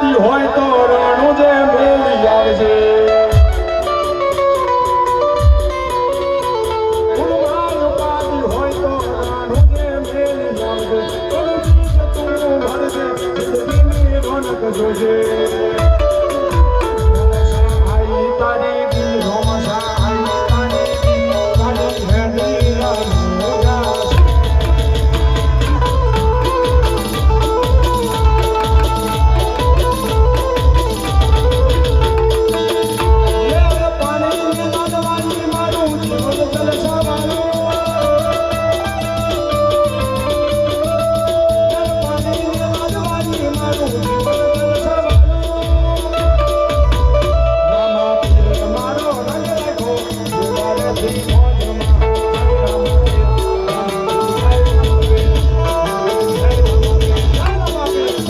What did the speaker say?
ઉપાધિ હોય તો રાણું જે મેલી આવજે ઉપાધિ હોય તો રાણું જે મેલી આવજે તું ભરજે જિંદગીની રોનક જોજે